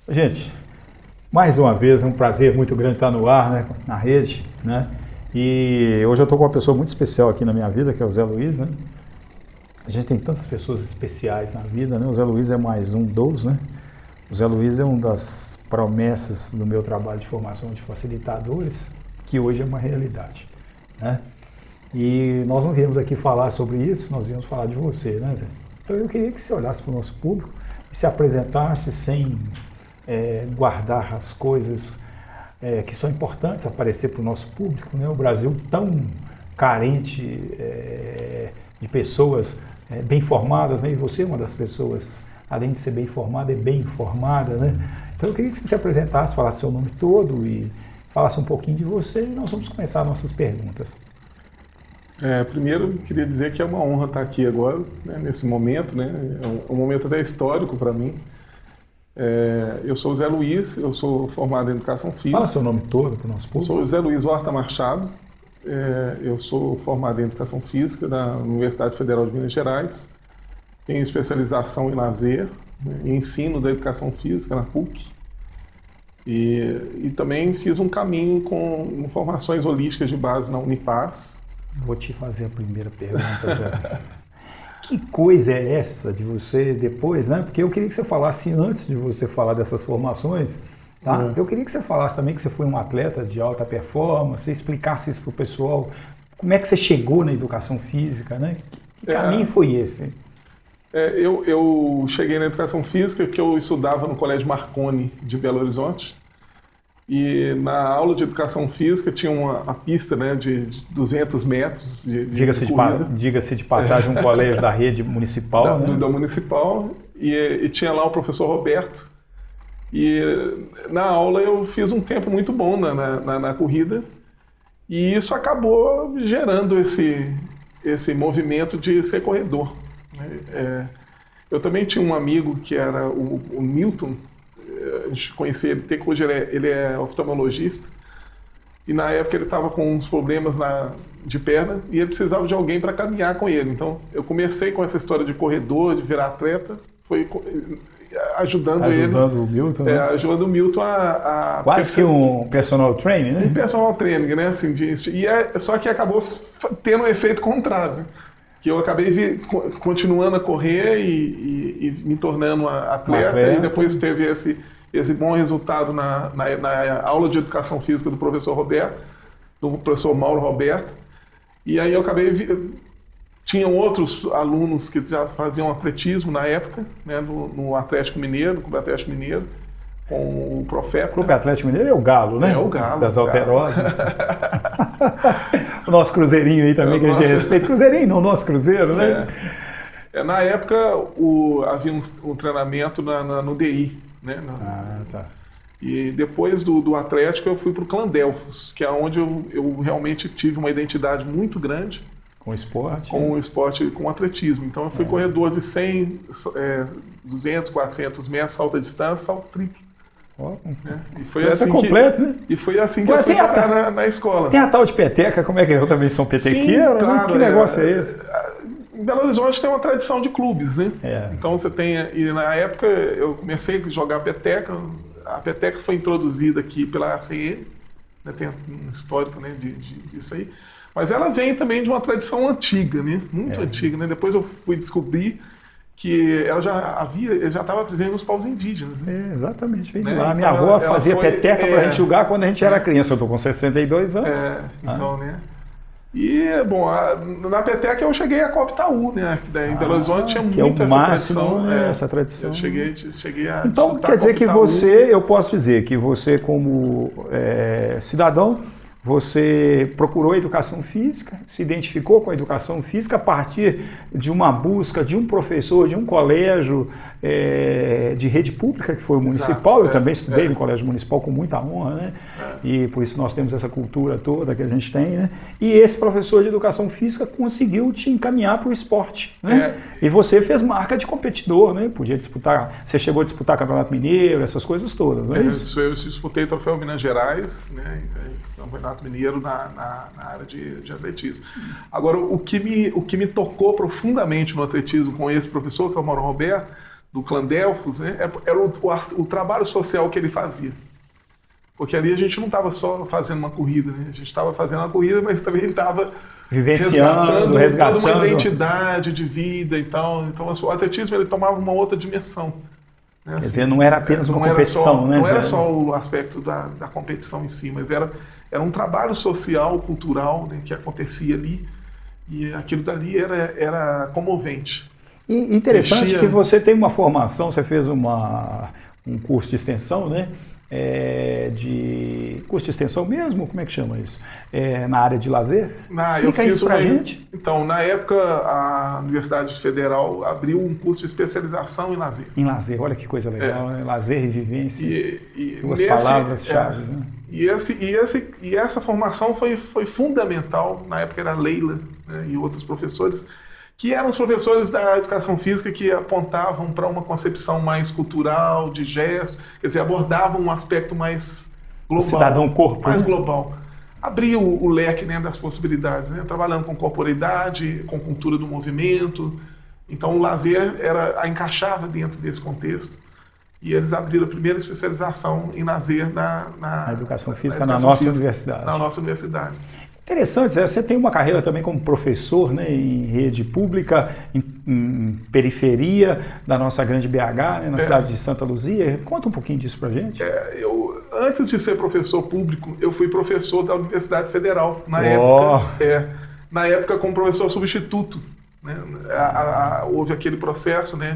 Gente, mais uma vez, é um prazer muito grande estar no ar, né, na rede, né? E hoje eu estou com uma pessoa muito especial aqui na minha vida, que é o Zé Luiz, né? A gente tem tantas pessoas especiais na vida, né? O Zé Luiz é mais um dos, né? O Zé Luiz é uma das promessas do meu trabalho de formação de facilitadores, que hoje é uma realidade, né? E nós não viemos aqui falar sobre isso, nós viemos falar de você, né, Zé? Então eu queria que você olhasse para o nosso público e se apresentasse sem guardar as coisas que são importantes aparecer para o nosso público, né? O Brasil tão carente de pessoas bem formadas, né? E você é uma das pessoas, além de ser bem formada, é bem informada, né? Então eu queria que você se apresentasse, falasse seu nome todo e falasse um pouquinho de você e nós vamos começar nossas perguntas. Primeiro, eu queria dizer que é uma honra estar aqui agora, né, nesse momento, né? É um momento até histórico para mim. Eu sou o Zé Luiz, eu sou formado em Educação Física. Fala seu nome todo para o nosso público. Sou o Zé Luiz Horta Machado, eu sou formado em Educação Física da Universidade Federal de Minas Gerais. Tenho especialização em lazer, né, e ensino da Educação Física na PUC. E também fiz um caminho com formações holísticas de base na Unipaz. Vou te fazer a primeira pergunta, Zé. Que coisa é essa de você depois, né? Porque eu queria que você falasse, antes de você falar dessas formações, tá? Eu queria que você falasse também que você foi um atleta de alta performance, você explicasse isso para o pessoal, como é que você chegou na educação física, né? Que caminho foi esse? Eu cheguei na educação física porque eu estudava no Colégio Marconi de Belo Horizonte. E na aula de educação física tinha uma pista, né, de 200 metros de Diga-se de passagem, um colégio da rede municipal, né? Da municipal, e tinha lá o professor Roberto. E na aula eu fiz um tempo muito bom na corrida, e isso acabou gerando esse movimento de ser corredor, né? Eu também tinha um amigo que era o Milton. A gente conhecia ele, que hoje ele é oftalmologista, e na época ele estava com uns problemas de perna e ele precisava de alguém para caminhar com ele. Então eu comecei com essa história de corredor, de virar atleta, foi ajudando ele. Ajudando o Milton, né? Ajudando o Milton a quase que um personal trainer, né? Um personal trainer, né? Assim, só que acabou tendo um efeito contrário, que eu acabei continuando a correr e me tornando atleta, e depois teve esse bom resultado na aula de educação física do professor Roberto, do professor Mauro Roberto, e aí eu acabei... Tinham outros alunos que já faziam atletismo na época, né, no Atlético Mineiro, no Clube Atlético Mineiro, com o Profeta. O Clube Atlético Mineiro é o Galo, né? É o Galo. Das Alterosas. O nosso Cruzeirinho aí também, que a gente respeita. Cruzeirinho, não, o nosso Cruzeiro, né? Na época havia um treinamento no DI, né? Tá. E depois do Atlético eu fui para o Clandelfos, que é onde eu realmente tive uma identidade muito grande. Com esporte? Com o esporte, com o atletismo. Então eu fui corredor de 100, 200, 400 metros, salto à distância, salto triplo. E foi assim completo, né? E foi assim que eu fui parar na escola. Tem a tal de peteca, como é que eu também sou petequeiro? Sim, claro, que negócio é esse? Em Belo Horizonte tem uma tradição de clubes, né? Então você tem... E na época eu comecei a jogar peteca. A peteca foi introduzida aqui pela ACN, né? Tem um histórico, né, disso aí. Mas ela vem também de uma tradição antiga, né? Muito antiga, né? Depois eu fui descobrir que ela já estava presente nos povos indígenas. Né? Exatamente. Né? Lá, minha avó fazia peteca para a gente jogar quando a gente era criança. Eu estou com 62 anos. Então, né? E, bom, na peteca eu cheguei a Copa Itaú, né? Em Belo Horizonte tinha muito essa tradição. Essa tradição. Eu cheguei a Então, quer dizer que eu posso dizer que você, como cidadão, você procurou a educação física, se identificou com a educação física a partir de uma busca de um professor, de um colégio de rede pública, que foi o municipal. Exato, eu também estudei no colégio municipal com muita honra, né? E por isso nós temos essa cultura toda que a gente tem, né? E esse professor de educação física conseguiu te encaminhar para o esporte, né? E você fez marca de competidor, né? Podia disputar, você chegou a disputar Campeonato Mineiro, essas coisas todas, não é isso? Eu disputei o Troféu Minas Gerais, né? Campeonato Mineiro na área de atletismo. Agora, o que me tocou profundamente no atletismo com esse professor, que é o Mauro Roberto, do Clã Delfos, né, era o trabalho social que ele fazia. Porque ali a gente não estava só fazendo uma corrida, né? A gente estava fazendo uma corrida, mas também estava resgatando toda uma identidade de vida e tal. Então o atletismo ele tomava uma outra dimensão. Né? Quer dizer, não era apenas uma competição, né? Não era só o aspecto da competição em si, mas era um trabalho social, cultural, né, que acontecia ali. E aquilo dali era comovente. E interessante que você tem uma formação, você fez um curso de extensão, né? De curso de extensão mesmo? Como é que chama isso? Na área de lazer? Explica isso pra gente. Então, na época, a Universidade Federal abriu um curso de especialização em lazer. Em lazer, olha que coisa legal, né? Lazer e vivência. Duas nesse, palavras-chave. Né? E essa formação foi fundamental. Na época era Leila, né, e outros professores, que eram os professores da educação física que apontavam para uma concepção mais cultural, de gesto, quer dizer, abordavam um aspecto mais global. O cidadão corpo. Mais global. Abria o leque, né, das possibilidades, né, trabalhando com corporeidade, com cultura do movimento. Então o lazer encaixava dentro desse contexto. E eles abriram a primeira especialização em lazer na educação física na nossa universidade. Na nossa universidade. Interessante, você tem uma carreira também como professor, né, em rede pública, em periferia da nossa grande BH, né, na cidade de Santa Luzia. Conta um pouquinho disso pra gente. Antes de ser professor público, eu fui professor da Universidade Federal, na época como professor substituto. Né, houve aquele processo, né,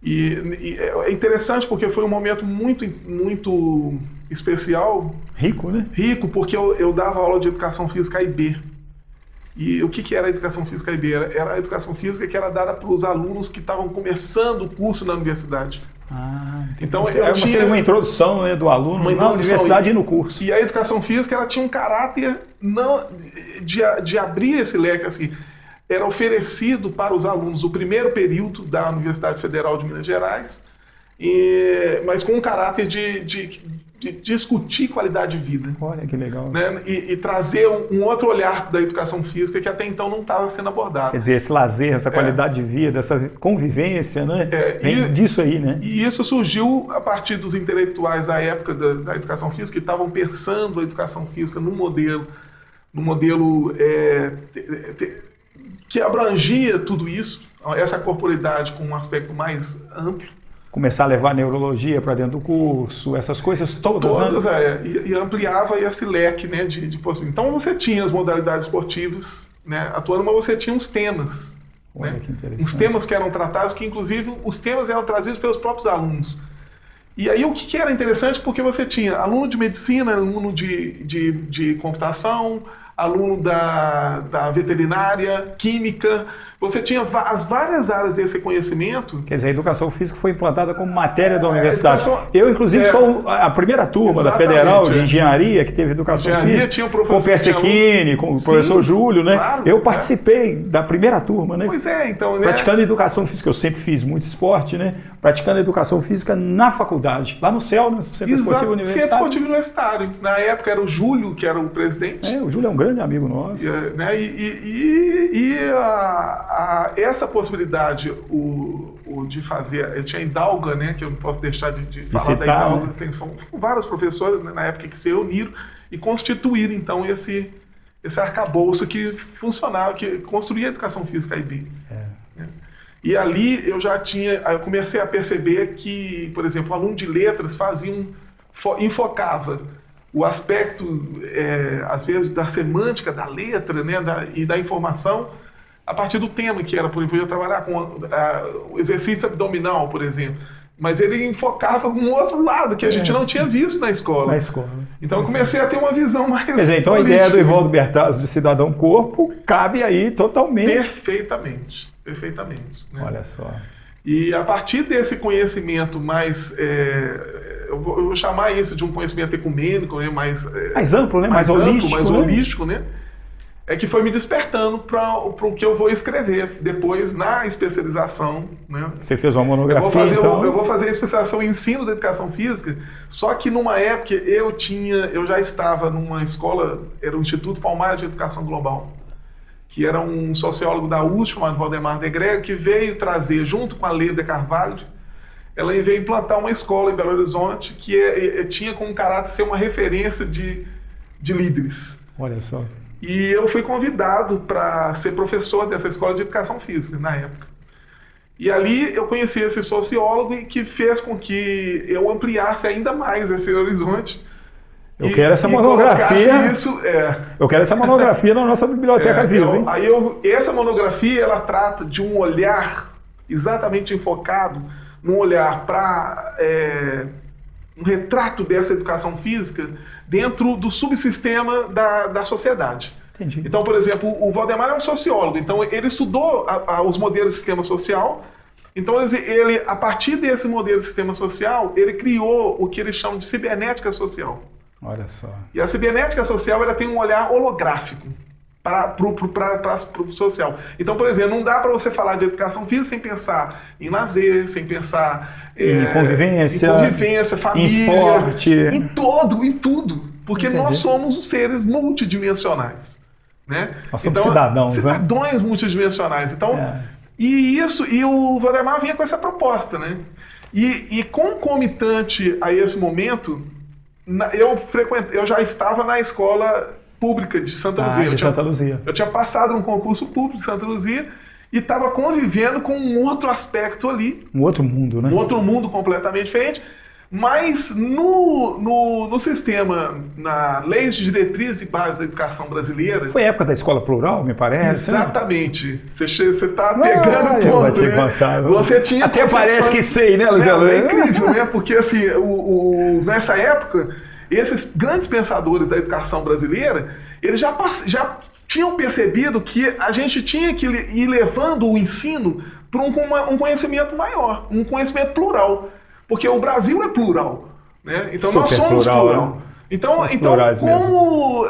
E é interessante porque foi um momento muito, muito especial. Rico, né? Rico, porque eu dava aula de educação física IB. E o que era a educação física IB? Era a educação física que era dada para os alunos que estavam começando o curso na universidade. Então eu tinha uma introdução, né, do aluno na universidade e no curso. E a educação física ela tinha um caráter de abrir esse leque assim. Era oferecido para os alunos o primeiro período da Universidade Federal de Minas Gerais, mas com um caráter de discutir qualidade de vida. Olha que legal. Né? E trazer um outro olhar da educação física que até então não estava sendo abordado. Quer dizer, esse lazer, essa qualidade de vida, essa convivência, né? Vem disso aí, né? E isso surgiu a partir dos intelectuais da época da educação física que estavam pensando a educação física num modelo que abrangia tudo isso, essa corporeidade com um aspecto mais amplo. Começar a levar a neurologia para dentro do curso, essas coisas todas, né? E ampliava esse leque, né, de possibilidades. Então você tinha as modalidades esportivas, né, atuando, mas você tinha uns temas. Olha, né? que interessante. Uns temas que eram tratados, que inclusive os temas eram trazidos pelos próprios alunos. E aí o que era interessante, porque você tinha aluno de medicina, aluno de computação, aluno da veterinária, química, você tinha as várias áreas desse conhecimento. Quer dizer, a educação física foi implantada como matéria da universidade. Eu, inclusive, sou a primeira turma da Federal de Engenharia que teve educação física, tinha com o Persequini, com o professor Júlio, né? Claro, eu participei da primeira turma, né? Pois é, então... Né? Praticando educação física, eu sempre fiz muito esporte, né? Praticando educação física na faculdade, lá no CEL, no Centro Esportivo Universitário. Centro Esportivo Universitário. Na época era o Júlio, que era o presidente. O Júlio é um grande amigo nosso. Essa possibilidade de fazer... Eu tinha a Hidalga, né, que eu não posso deixar de falar citar, da Hidalga. Né? São vários professores, né, na época que se reuniram e constituíram, então, esse arcabouço que funcionava, que construía a educação física IB. Né? E ali eu comecei a perceber que, por exemplo, o aluno de letras enfocava o aspecto, às vezes, da semântica da letra, né, e da informação a partir do tema que era, por exemplo, eu ia trabalhar com o exercício abdominal, por exemplo, mas ele enfocava um outro lado que a gente não tinha visto na escola. Então eu comecei a ter uma visão mais Quer dizer, então política. A ideia do Evaldo Bertazzo de cidadão corpo cabe aí totalmente. Perfeitamente. Né? Olha só. E a partir desse conhecimento mais... eu vou chamar isso de um conhecimento ecumênico, né? mais amplo, né? mais holístico, né? É que foi me despertando para o que eu vou escrever depois na especialização. Né? Você fez uma monografia, eu vou fazer a especialização em ensino da educação física, só que numa época eu já estava numa escola, era o Instituto Palmares de Educação Global, que era um sociólogo da USP, chamado Valdemar de Grego, que veio trazer, junto com a Leda Carvalho, ela veio implantar uma escola em Belo Horizonte que tinha como caráter ser uma referência de líderes. Olha só. E eu fui convidado para ser professor dessa escola de educação física, na época. E ali eu conheci esse sociólogo que fez com que eu ampliasse ainda mais esse horizonte. Eu quero essa monografia. Eu quero essa monografia na nossa biblioteca viva. Essa monografia ela trata de um olhar exatamente enfocado, num olhar para um retrato dessa educação física dentro do subsistema da sociedade. Entendi. Então, por exemplo, o Valdemar é um sociólogo, então ele estudou os modelos de sistema social. Então, ele, a partir desse modelo de sistema social, ele criou o que eles chamam de cibernética social. Olha só. E a cibernética social ela tem um olhar holográfico para o social. Então, por exemplo, não dá para você falar de educação física sem pensar em lazer, sem pensar em convivência, família, em esporte, em tudo. Porque nós somos os seres multidimensionais. Né? Nós somos cidadãos multidimensionais. Então, e o Valdemar vinha com essa proposta, né? E concomitante a esse momento, eu já estava na escola pública de Santa Luzia. Eu tinha passado num concurso público de Santa Luzia e estava convivendo com um outro aspecto ali. Um outro mundo, né? Um outro mundo completamente diferente. Mas no sistema, na Leis de Diretriz e Base da Educação Brasileira... Foi a época da escola plural, me parece. Exatamente. Você está pegando o ponto, né? Contar, você tinha até parece que sei, né, Luiz? É incrível, né? Porque assim, nessa época, esses grandes pensadores da educação brasileira, eles já tinham percebido que a gente tinha que ir levando o ensino para um conhecimento maior, um conhecimento plural. Porque o Brasil é plural, né? Então nós somos plural. Né? Então como...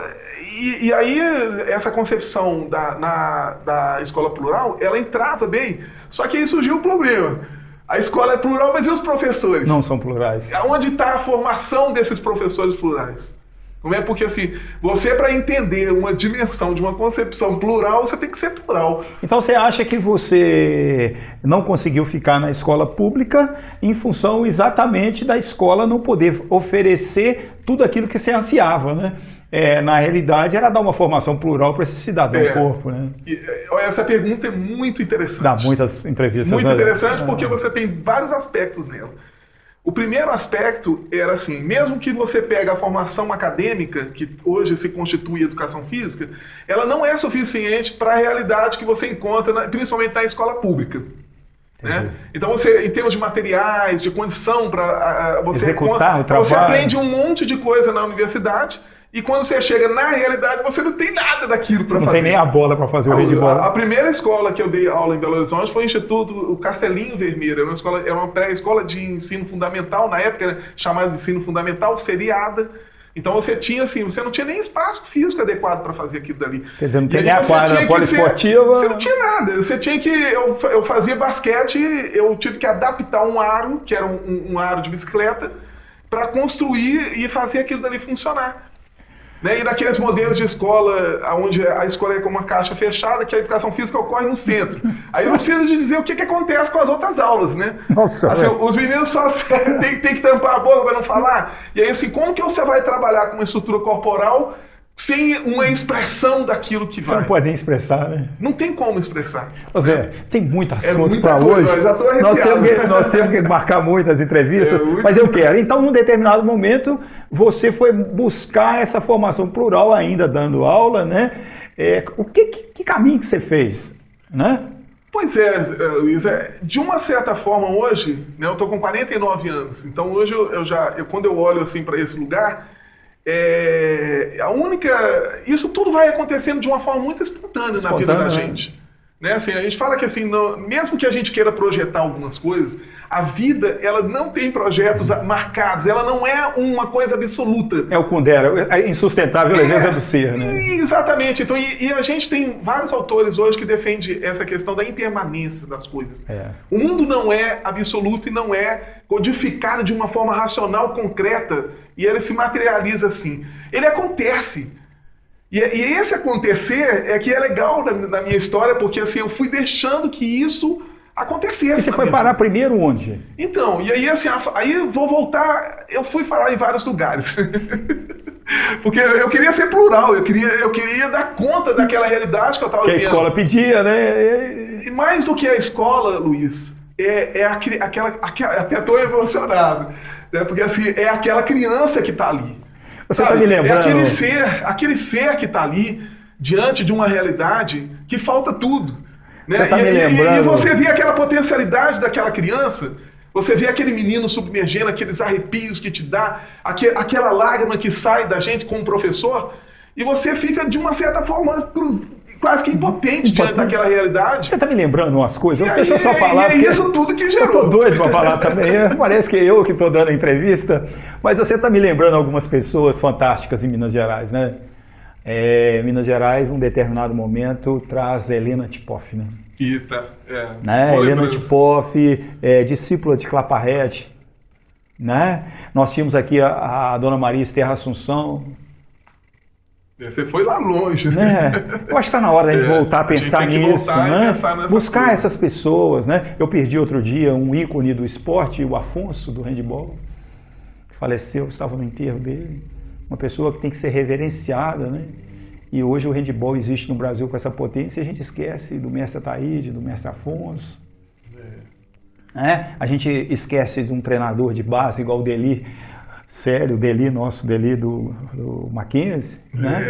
E aí essa concepção da escola plural, ela entrava bem, só que aí surgiu o problema. A escola é plural, mas e os professores? Não são plurais. Onde está a formação desses professores plurais? Não é porque assim, você para entender uma dimensão de uma concepção plural, você tem que ser plural. Então você acha que você não conseguiu ficar na escola pública em função exatamente da escola não poder oferecer tudo aquilo que você ansiava, né? Na realidade, era dar uma formação plural para esse cidadão corpo, né? Essa pergunta é muito interessante. Dá muitas entrevistas. Muito interessante porque você tem vários aspectos nela. O primeiro aspecto era assim, mesmo que você pegue a formação acadêmica, que hoje se constitui educação física, ela não é suficiente para a realidade que você encontra, principalmente na escola pública. Né? Então você, em termos de materiais, de condição para você executar o trabalho, você aprende um monte de coisa na universidade e quando você chega na realidade você não tem nada daquilo para fazer. Não tem nem a bola para fazer o handball. A primeira escola que eu dei aula em Belo Horizonte foi o Instituto Castelinho Vermelho, era uma pré-escola de ensino fundamental, na época era chamada de ensino fundamental, seriada. Então você tinha assim, você não tinha nem espaço físico adequado para fazer aquilo dali. Quer dizer, não tem nem a quadra poliesportiva. Você não tinha nada. Você tinha que. Eu fazia basquete, eu tive que adaptar um aro, que era um aro de bicicleta, para construir e fazer aquilo dali funcionar. Né? E naqueles modelos de escola, onde a escola é como uma caixa fechada, que a educação física ocorre no centro. Aí não precisa de dizer o que acontece com as outras aulas, né? Nossa, assim, os meninos só tem que tampar a boca para não falar. E aí, assim, como que você vai trabalhar com uma estrutura corporal sem uma expressão daquilo que vai? Você não pode nem expressar, né? Não tem como expressar. Zé, tem muito assunto para hoje. Nós temos que marcar muitas entrevistas, mas eu quero. Então, num determinado momento, você foi buscar essa formação plural ainda dando aula, né? Que caminho que você fez, né? Pois é, Luiz, de uma certa forma hoje, né, eu estou com 49 anos, então hoje quando eu olho assim para esse lugar, isso tudo vai acontecendo de uma forma muito espontânea na vida da gente. Né? Assim, a gente fala que assim, mesmo que a gente queira projetar algumas coisas, a vida ela não tem projetos marcados, ela não é uma coisa absoluta. É o Kundera, é insustentável a leveza do ser. Né? Exatamente. Então, e a gente tem vários autores hoje que defendem essa questão da impermanência das coisas. O mundo não é absoluto e não é codificado de uma forma racional, concreta, e ele se materializa assim. Ele acontece. E esse acontecer é que é legal na minha história, porque assim, eu fui deixando que isso acontecesse. E você foi parar primeiro onde? Então, e aí assim, aí vou voltar, eu fui parar em vários lugares. Porque eu queria ser plural, eu queria dar conta daquela realidade que eu estava vivendo. Que a escola pedia, né? E mais do que a escola, Luiz, até estou emocionado, né? Porque assim, é aquela criança que está ali. Você está me lembrando? É aquele ser que está ali, diante de uma realidade que falta tudo. Né? Você está me lembrando? E você vê aquela potencialidade daquela criança, você vê aquele menino submergendo, aqueles arrepios que te dá, aquela lágrima que sai da gente como professor, e você fica, de uma certa forma, quase que impotente diante daquela realidade. Você está me lembrando umas coisas? Deixa eu só falar. E é isso tudo que gerou. Eu estou doido para falar também. Parece que eu que estou dando a entrevista, mas você está me lembrando algumas pessoas fantásticas em Minas Gerais, né? Minas Gerais, num determinado momento, traz Helena Tipoff, né? Eita, né? Helena Tipoff, discípula de Claparrede, né? Nós tínhamos aqui a Dona Maria Esther Assunção. Você foi lá longe, né? Eu acho que está na hora da gente voltar a pensar nisso, né? Buscar coisas. Essas pessoas, né? Eu perdi outro dia um ícone do esporte, o Afonso, do handebol, que faleceu, estava no enterro dele. Uma pessoa que tem que ser reverenciada, né? E hoje o handebol existe no Brasil com essa potência e a gente esquece do mestre Ataíde, do mestre Afonso. A gente esquece de um treinador de base igual o Deli, sério, o Deli, nosso Deli do Mackenzie, né?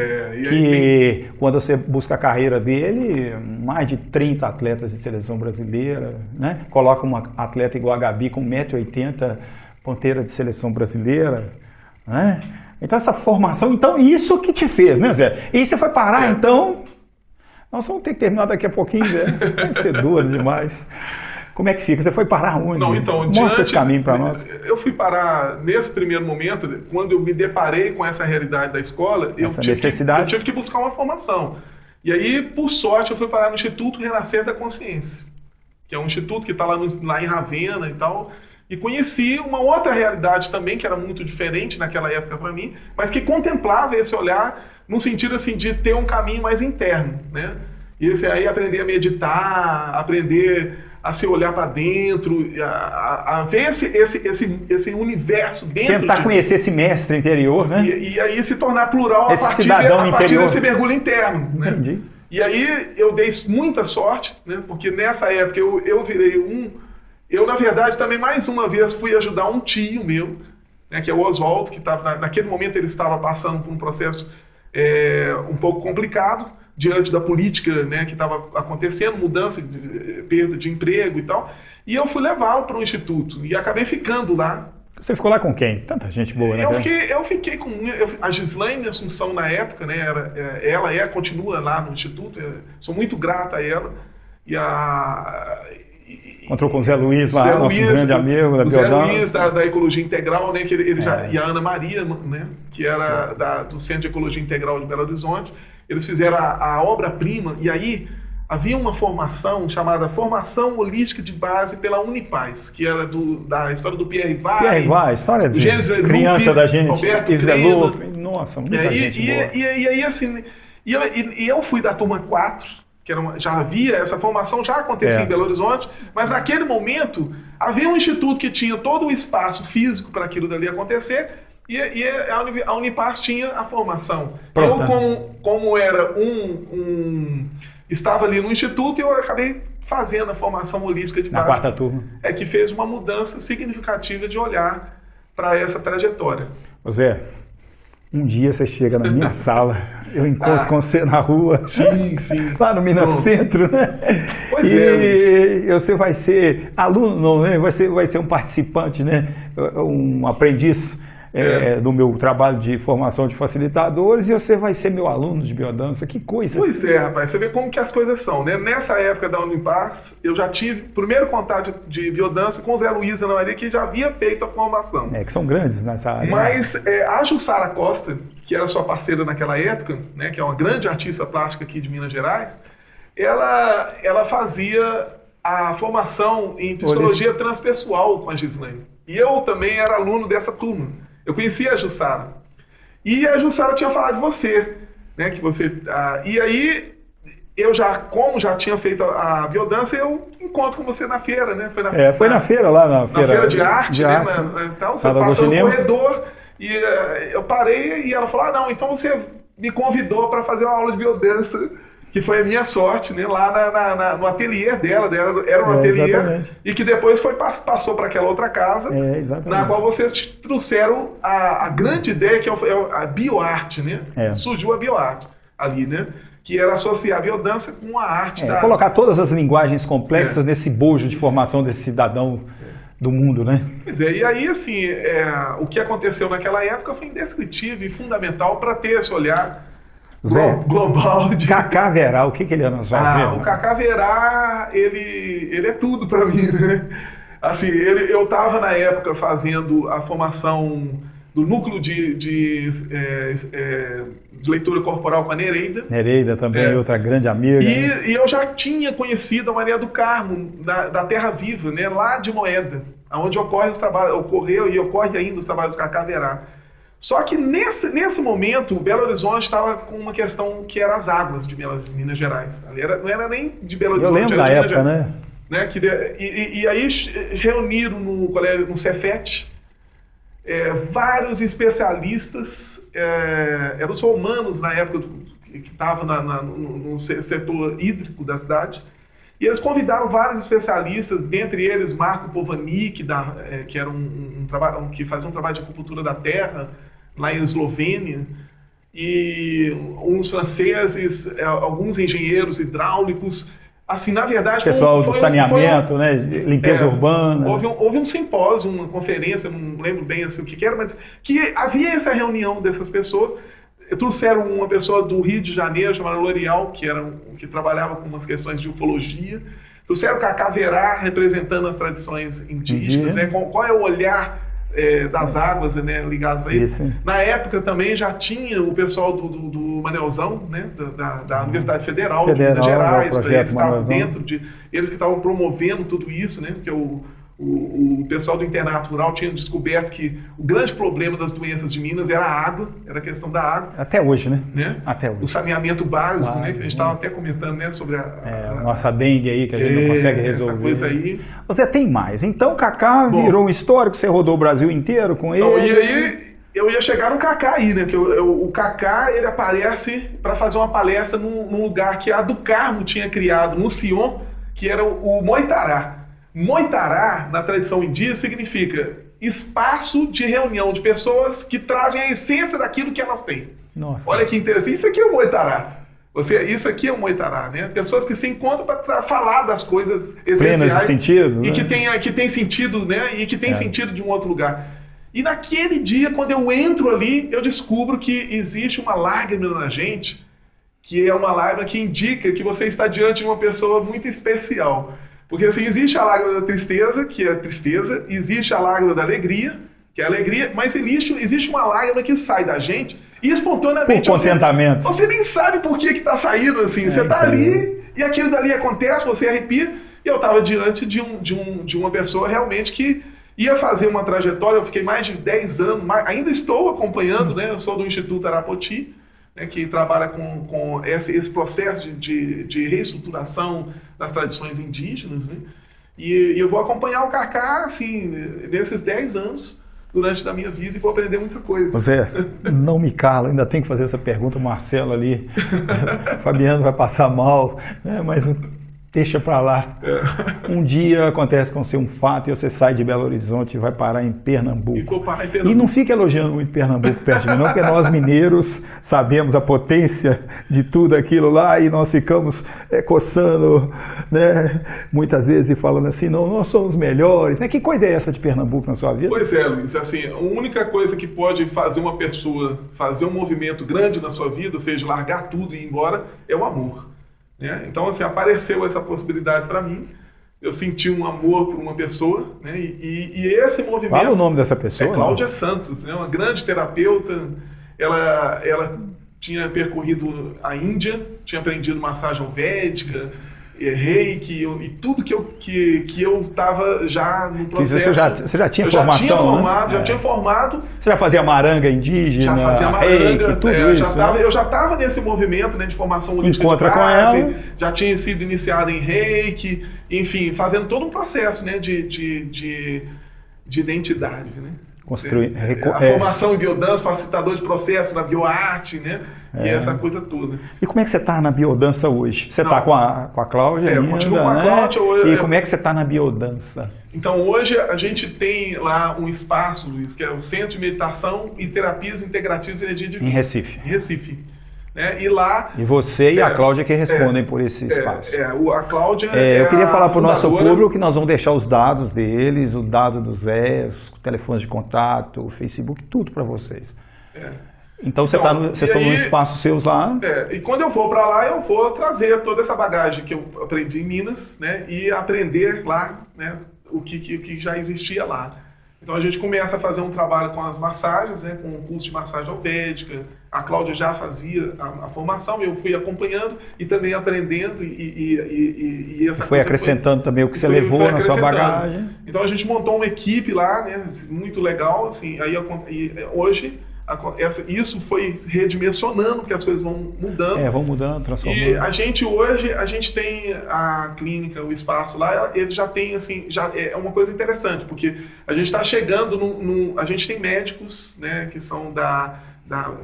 Que quando você busca a carreira dele, mais de 30 atletas de seleção brasileira, né? Coloca uma atleta igual a Gabi com 1,80 m, ponteira de seleção brasileira, né? Então essa formação, então isso que te fez, né, Zé? E você foi parar, então, nós vamos ter que terminar daqui a pouquinho, Zé, vai ser duro demais. Como é que fica? Você foi parar onde? Não, então, mostra esse caminho para nós. Eu fui parar nesse primeiro momento, quando eu me deparei com essa realidade da escola, eu tive que buscar uma formação. E aí, por sorte, eu fui parar no Instituto Renascer da Consciência, que é um instituto que está lá em Ravenna e tal, e conheci uma outra realidade também, que era muito diferente naquela época para mim, mas que contemplava esse olhar no sentido assim, de ter um caminho mais interno, né? E esse aí, aprender a meditar, aprender a se olhar para dentro, a ver esse universo dentro. Tentar conhecer esse mestre interior, né? E aí se tornar plural esse a partir desse mergulho interno. Né? Entendi. E aí eu dei muita sorte, né? Porque nessa época eu virei eu, na verdade, também mais uma vez fui ajudar um tio meu, né, que é o Oswaldo, que estava naquele momento ele estava passando por um processo um pouco complicado, diante da política, né, que estava acontecendo, mudança, perda de emprego e tal, e eu fui levá-lo para o instituto, e acabei ficando lá. Você ficou lá com quem? Tanta gente boa, né? Eu fiquei com a Gislaine Assunção na época, né, ela continua lá no instituto, sou muito grata a ela, encontrou com o Zé Luiz lá, nosso grande amigo da Zé Luiz da Ecologia Integral, né, que e a Ana Maria, né, que era do Centro de Ecologia Integral de Belo Horizonte. Eles fizeram a obra-prima, e aí havia uma formação chamada Formação Holística de Base pela Unipaz, que era da história do Pierre Vai, história de criança da gente, Roberto nossa, muita gente boa. E aí, assim, eu fui da turma 4, que já havia, essa formação já acontecia em Belo Horizonte, mas naquele momento havia um instituto que tinha todo o espaço físico para aquilo dali acontecer, e a Unipaz tinha a formação. Pronto. Eu, como era estava ali no instituto, eu acabei fazendo a formação holística de base. Na quarta turma. Que fez uma mudança significativa de olhar para essa trajetória. Zé, um dia você chega na minha sala, eu encontro com você na rua. Sim. Lá no Minas Centro, né? Pois e você vai ser aluno, não, né? Vai ser um participante, né? Um aprendiz do meu trabalho de formação de facilitadores, e você vai ser meu aluno de biodança. Que coisa! Pois rapaz, você vê como que as coisas são, né? Nessa época da Unipaz, eu já tive primeiro contato de biodança com o Zé Luiz e Ana Maria, que já havia feito a formação. Que são grandes nessa área. Mas a Jussara Costa, que era sua parceira naquela época, né, que é uma grande artista plástica aqui de Minas Gerais, ela fazia a formação em psicologia transpessoal com a Gislaine. E eu também era aluno dessa turma. Eu conhecia a Jussara. E a Jussara tinha falado de você. né, que você... e aí, eu já, como já tinha feito a biodança, eu encontro com você na feira, né? Foi na feira lá, na feira de arte, né? Então, você passa no corredor e eu parei e ela falou, não, então você me convidou para fazer uma aula de biodança, que foi a minha sorte, né? Lá no ateliê dela era um ateliê, exatamente. E que depois passou para aquela outra casa, na qual vocês trouxeram a grande ideia, que é a bioarte, né? Surgiu a bioarte ali, né? Que era associar a biodança com a arte colocar todas as linguagens complexas nesse bojo de formação desse cidadão do mundo, né? Pois é, e aí, assim, o que aconteceu naquela época foi indescritível e fundamental para ter esse olhar global de... Cacá Verá, o que ele é na sua vida? O Cacá Verá, ele é tudo para mim, né? Assim, eu estava na época fazendo a formação do núcleo de leitura corporal com a Nereida. Nereida também, outra grande amiga. E eu já tinha conhecido a Maria do Carmo, da Terra Viva, né, lá de Moeda, onde ocorreu e ocorre ainda os trabalhos do Cacá Verá. Só que nesse momento, Belo Horizonte estava com uma questão que era as águas de Minas Gerais. Não era nem de Belo Horizonte, eu lembro era da de época, Minas né? E aí reuniram no Cefet, vários especialistas, eram os romanos na época que estavam no setor hídrico da cidade, e eles convidaram vários especialistas, dentre eles Marco Povanik, que era que fazia um trabalho de acupuntura da terra lá em Eslovênia, e uns franceses, alguns engenheiros hidráulicos. Assim, na verdade, pessoal do saneamento, né? Limpeza urbana. Houve um simpósio, uma conferência, não lembro bem assim, o que era, mas que havia essa reunião dessas pessoas. Trouxeram uma pessoa do Rio de Janeiro, chamada L'Oreal, que trabalhava com umas questões de ufologia. Trouxeram Cacá Verá, representando as tradições indígenas, né? Qual é o olhar das águas, né, ligado para isso. Na época também já tinha o pessoal do Manelzão, né, da Universidade Federal de Minas Gerais, eles que estavam promovendo tudo isso, né, porque o pessoal do internato rural tinha descoberto que o grande problema das doenças de Minas era a água, era a questão da água. Até hoje, né? Até hoje. O saneamento básico, né, que a gente estava até comentando, né, sobre a nossa dengue aí, que a gente não consegue resolver. Essa coisa aí. Você tem mais. Então, Cacá virou um histórico, você rodou o Brasil inteiro com ele. Então, e aí, eu ia chegar no Cacá aí, né, porque o Cacá, ele aparece para fazer uma palestra num lugar que a do Carmo tinha criado, no Sion, que era o Moitará. Moitará, na tradição indígena, significa espaço de reunião de pessoas que trazem a essência daquilo que elas têm. Nossa. Olha que interessante. Isso aqui é o Moitará. Isso aqui é o Moitará, né? Pessoas que se encontram para falar das coisas essenciais. De sentido, e né? que tem sentido, né? E que tem sentido de um outro lugar. E naquele dia, quando eu entro ali, eu descubro que existe uma lágrima na gente, que é uma lágrima que indica que você está diante de uma pessoa muito especial. Porque assim, existe a lágrima da tristeza, que é a tristeza, existe a lágrima da alegria, que é a alegria, mas existe uma lágrima que sai da gente e espontaneamente... Por contentamento. Você nem sabe por que está saindo, assim. Você está ali e aquilo dali acontece, você arrepia. E eu estava diante de uma pessoa realmente que ia fazer uma trajetória. Eu fiquei mais de 10 anos, ainda estou acompanhando, né? Eu sou do Instituto Arapoti, né, que trabalha com esse processo de reestruturação das tradições indígenas, né? E eu vou acompanhar o Cacá, assim, nesses 10 anos durante a minha vida e vou aprender muita coisa. Você não me cala, ainda tem que fazer essa pergunta, o Marcelo ali, Fabiano vai passar mal, né, mas deixa pra lá. Um dia acontece com você um fato e você sai de Belo Horizonte e vai parar em Pernambuco. E vou parar em Pernambuco. E não fica elogiando muito Pernambuco perto de mim, não, porque nós mineiros sabemos a potência de tudo aquilo lá e nós ficamos coçando, né, muitas vezes e falando assim, não, nós somos melhores. Né? Que coisa é essa de Pernambuco na sua vida? Pois é, Luiz, assim, a única coisa que pode fazer uma pessoa fazer um movimento grande na sua vida, ou seja, largar tudo e ir embora, é o amor. Então, assim, apareceu essa possibilidade para mim, eu senti um amor por uma pessoa, né? E esse movimento... Fala o nome dessa pessoa. É Cláudia Santos, né? Uma grande terapeuta, ela tinha percorrido a Índia, tinha aprendido massagem védica, reiki e tudo que eu estava já no processo. Você já tinha eu formação, já tinha formado, né? já tinha formado. Você já fazia maranga indígena, já fazia maranga, reiki, tudo isso, eu já estava nesse movimento, né, de formação holística Encontra de base, com ela. já tinha sido iniciado em reiki, enfim, fazendo todo um processo, né, de identidade, né? Construir, a formação em biodança, facilitador de processo na bioarte, né? E essa coisa toda. E como é que você está na biodança hoje? Você está com a Cláudia ainda, eu continuo com a né? Cláudia. E como é que você está na biodança? Então, hoje a gente tem lá um espaço, Luiz, que é o Centro de Meditação e Terapias Integrativas de Energia Divina. Em Recife. Em Recife. Né? E lá... E você e a Cláudia que respondem por esse espaço. A Cláudia eu queria falar para o nosso fundadora. público que nós vamos deixar os dados deles, o dado do Zé, os telefones de contato, o Facebook, tudo para vocês. Então vocês estão nos espaços seus lá. E quando eu vou para lá, eu vou trazer toda essa bagagem que eu aprendi em Minas, né? E aprender lá, né? O que já existia lá. Então a gente começa a fazer um trabalho com as massagens, né, com o curso de massagem ayurvédica. A Cláudia já fazia a formação, eu fui acompanhando e também aprendendo e essa foi coisa acrescentando também o que você levou na sua bagagem. Então a gente montou uma equipe lá, né, muito legal, assim. Aí hoje isso foi redimensionando, porque as coisas vão mudando. Vão mudando, transformando. E a gente tem a clínica, o espaço lá, ele já tem, assim, já é uma coisa interessante, porque a gente está chegando a gente tem médicos, né, que são da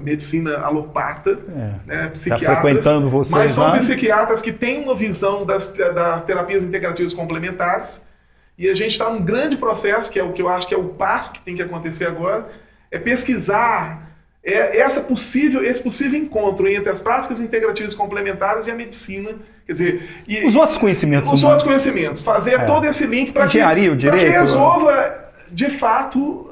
medicina alopata, né, psiquiatras, tá frequentando vocês, mas são lá. Psiquiatras que têm uma visão das terapias integrativas complementares, e a gente está num grande processo, que é o que eu acho que é o passo que tem que acontecer agora, é pesquisar esse possível encontro entre as práticas integrativas complementares e a medicina, quer dizer... Os outros conhecimentos. Fazer todo esse link para que resolva, de fato,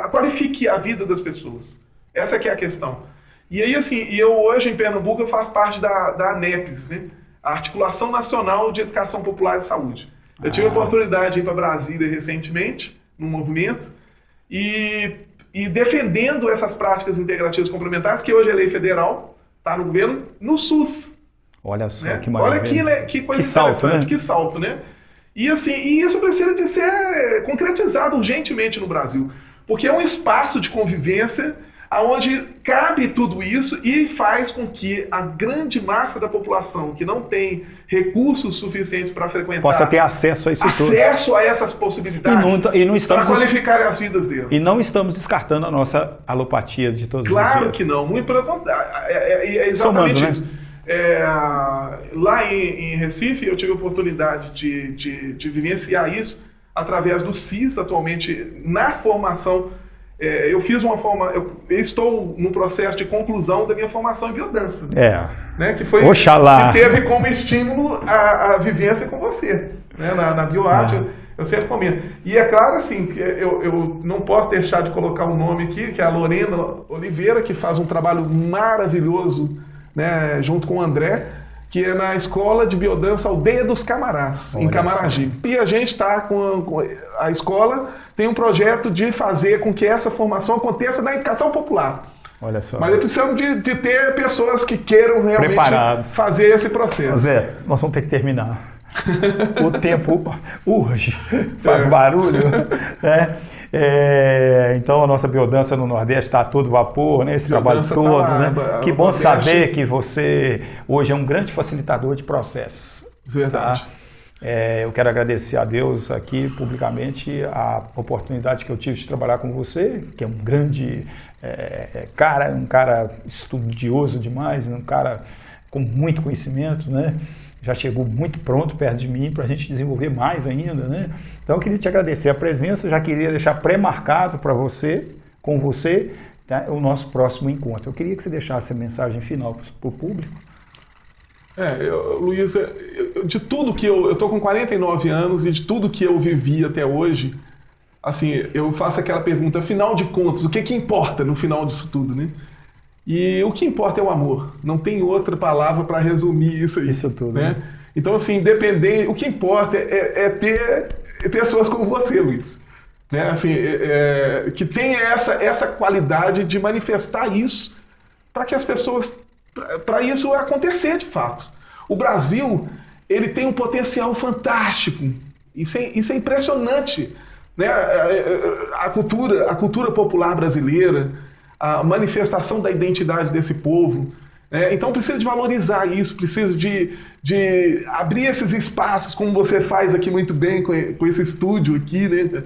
qualifique a vida das pessoas. Essa que é a questão. E aí, assim, eu hoje em Pernambuco eu faço parte da ANEPS, né? A Articulação Nacional de Educação Popular e Saúde. Eu tive a oportunidade de ir para Brasília recentemente, num movimento, e defendendo essas práticas integrativas complementares, que hoje é lei federal, está no governo, no SUS. Olha só, né? que maravilha. Olha que coisa interessante, que salto, né? E assim, isso precisa de ser concretizado urgentemente no Brasil, porque é um espaço de convivência onde cabe tudo isso e faz com que a grande massa da população que não tem recursos suficientes para frequentar possa ter acesso a isso tudo. A essas possibilidades para qualificar as vidas deles. E não estamos descartando a nossa alopatia de todos os dias. Claro que não, muito pelo contrário. É exatamente isso. Lá em Recife eu tive a oportunidade de vivenciar isso através do CIS, atualmente na formação. Eu estou no processo de conclusão da minha formação em biodança. Né, que teve como estímulo a vivência com você, né, na bioarte. Eu sempre comento. E é claro, assim, que eu não posso deixar de colocar um nome aqui, que é a Lorena Oliveira, que faz um trabalho maravilhoso, né, junto com o André, que é na Escola de Biodança Aldeia dos Camarás, em Camaragibe. E a gente está com a escola, tem um projeto de fazer com que essa formação aconteça na educação popular. Olha só. Mas precisamos de ter pessoas que queiram realmente fazer esse processo. Zé, nós vamos ter que terminar. O tempo urge, faz barulho, né? Então a nossa biodança no Nordeste está a todo vapor, né? Esse trabalho todo, né? Que bom saber que você hoje é um grande facilitador de processos. Verdade. Tá? Eu quero agradecer a Deus aqui publicamente a oportunidade que eu tive de trabalhar com você, que é um grande um cara estudioso demais, um cara com muito conhecimento, né? Já chegou muito pronto perto de mim para a gente desenvolver mais ainda, né? Então eu queria te agradecer a presença, já queria deixar pré-marcado para você, com você, tá, o nosso próximo encontro. Eu queria que você deixasse a mensagem final para o público. Luiz, de tudo que eu estou com 49 anos e de tudo que eu vivi até hoje, assim, eu faço aquela pergunta, afinal de contas, o que importa no final disso tudo, né? E o que importa é o amor. Não tem outra palavra para resumir isso aí. Isso tudo. Né? Então, assim, o que importa é ter pessoas como você, Luiz. Né? Assim, que tenha essa qualidade de manifestar isso para que as pessoas... para isso acontecer de fato. O Brasil ele tem um potencial fantástico. Isso é impressionante, né? A cultura popular brasileira, a manifestação da identidade desse povo. Então precisa de valorizar isso, precisa de abrir esses espaços, como você faz aqui muito bem com esse estúdio aqui, né?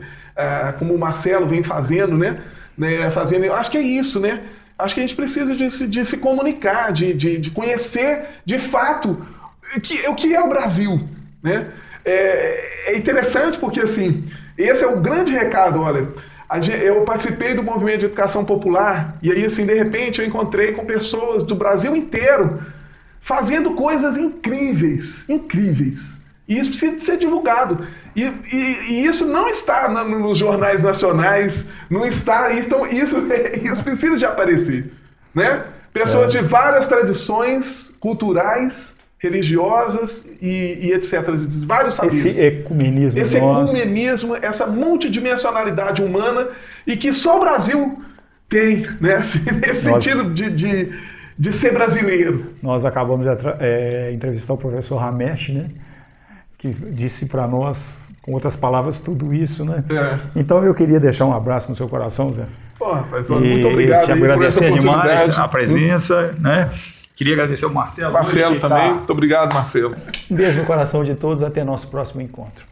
Como o Marcelo vem fazendo, né? Eu acho que é isso, né? Acho que a gente precisa de se comunicar, de conhecer de fato o que é o Brasil, né? É interessante porque, assim, esse é o grande recado, olha. Eu participei do movimento de educação popular e aí, assim, de repente eu encontrei com pessoas do Brasil inteiro fazendo coisas incríveis, incríveis. E isso precisa ser divulgado. E isso não está nos jornais nacionais, não está, então isso precisa de aparecer, né? Pessoas de várias tradições culturais, religiosas e etc. De vários saberes. Esse ecumenismo. Essa multidimensionalidade humana e que só o Brasil tem, né? Nesse sentido de ser brasileiro. Nós acabamos de entrevistar o professor Ramesh, né? Que disse para nós, com outras palavras, tudo isso, né? Então eu queria deixar um abraço no seu coração, Zé. Pô, rapaz, muito obrigado aí por essa oportunidade. A presença, né? Queria agradecer ao Marcelo. Marcelo também. Muito obrigado, Marcelo. Um beijo no coração de todos. Até nosso próximo encontro.